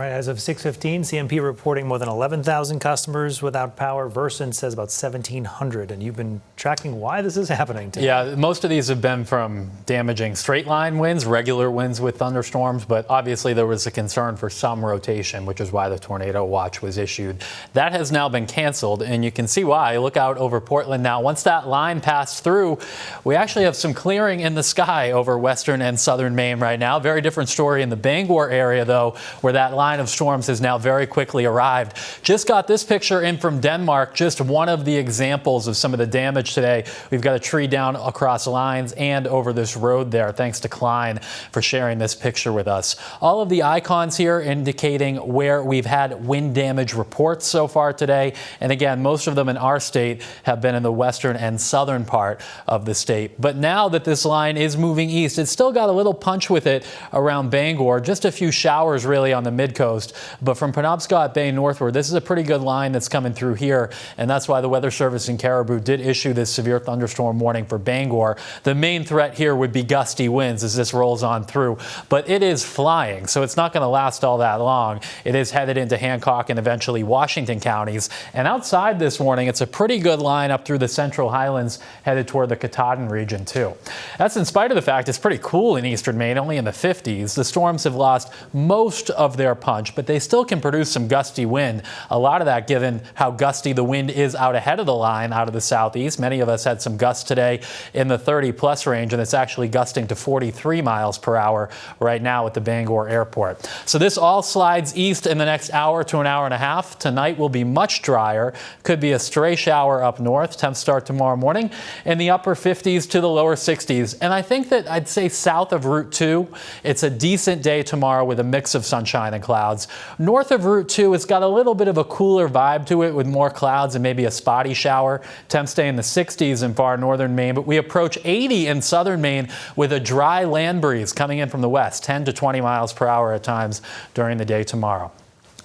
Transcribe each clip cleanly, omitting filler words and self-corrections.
right, as of 6:15, CMP reporting more than 11,000 customers without power. Versant says about 1,700, and you've been tracking why this is happening today. Yeah, most of these have been from damaging straight line winds, regular winds with thunderstorms, but obviously there was a concern for some rotation, which is why the tornado watch was issued. That has now been canceled, and you can see why. Look out over Portland now. Once that line passed through, we actually have some clearing in the sky over western and southern Maine right now. Very different story in the Bangor area, though, where that line of storms has now very quickly arrived. Just got this picture in from Denmark, just one of the examples of some of the damage today. We've got a tree down across lines and over this road there. Thanks to Klein for sharing this picture with us. All of the icons here indicating where we've had wind damage reports so far today. And again, most of them in our state have been in the western and southern part of the state. But now that this line is moving east, it's still got a little punch with it around Bangor. Just a few showers really on the mid-coast, but from Penobscot Bay northward, this is a pretty good line that's coming through here, and that's why the Weather Service in Caribou did issue this severe thunderstorm warning for Bangor. The main threat here would be gusty winds as this rolls on through, but it is flying, so it's not going to last all that long. It is headed into Hancock and eventually Washington counties, and outside this warning, it's a pretty good line up through the Central Highlands headed toward the Katahdin region too. That's in spite of the fact it's pretty cool in eastern Maine, only in the 50s. The storms have lost most of their punch, but they still can produce some gusty wind. A lot of that given how gusty the wind is out ahead of the line out of the southeast. Many of us had some gusts today in the 30+ range, and it's actually gusting to 43 miles per hour right now at the Bangor airport. So this all slides east in the next hour to an hour and a half. Tonight will be much drier. Could be a stray shower up north. Temps start tomorrow morning in the upper 50s to the lower 60s. And I think that I'd say south of Route 2, it's a decent day tomorrow with a mix of sunshine and clouds. North of Route 2, it's got a little bit of a cooler vibe to it with more clouds and maybe a spotty shower. Temps stay in the 60s in far northern Maine, but we approach 80 in southern Maine with a dry land breeze coming in from the west, 10 to 20 miles per hour at times during the day tomorrow.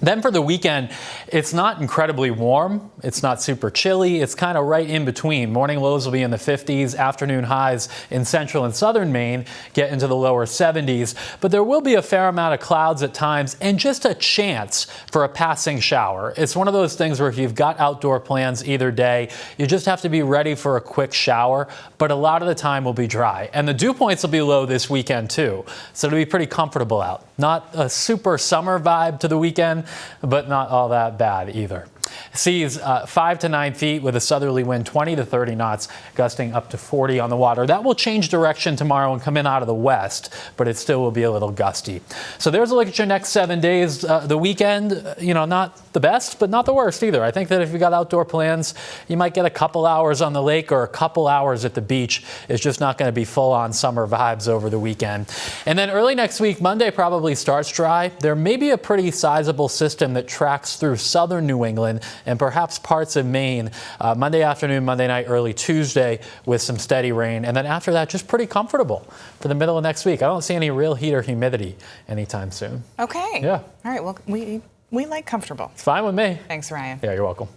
Then for the weekend, it's not incredibly warm. It's not super chilly. It's kind of right in between. Morning lows will be in the 50s. Afternoon highs in central and southern Maine get into the lower 70s. But there will be a fair amount of clouds at times and just a chance for a passing shower. It's one of those things where if you've got outdoor plans either day, you just have to be ready for a quick shower. But a lot of the time will be dry. And the dew points will be low this weekend too. So it'll be pretty comfortable out. Not a super summer vibe to the weekend, but not all that bad either. Seas 5 to 9 feet with a southerly wind 20 to 30 knots, gusting up to 40 on the water. That will change direction tomorrow and come in out of the west, but it still will be a little gusty. So there's a look at your next 7 days. The weekend, not the best, but not the worst either. I think that if you got outdoor plans, you might get a couple hours on the lake or a couple hours at the beach. It's just not going to be full-on summer vibes over the weekend. And then early next week, Monday probably starts dry. There may be a pretty sizable system that tracks through southern New England and perhaps parts of Maine Monday afternoon, Monday night, early Tuesday with some steady rain. And then after that, just pretty comfortable for the middle of next week. I don't see any real heat or humidity anytime soon. Okay. Yeah. All right. Well, we like comfortable. It's fine with me. Thanks, Ryan. Yeah, you're welcome.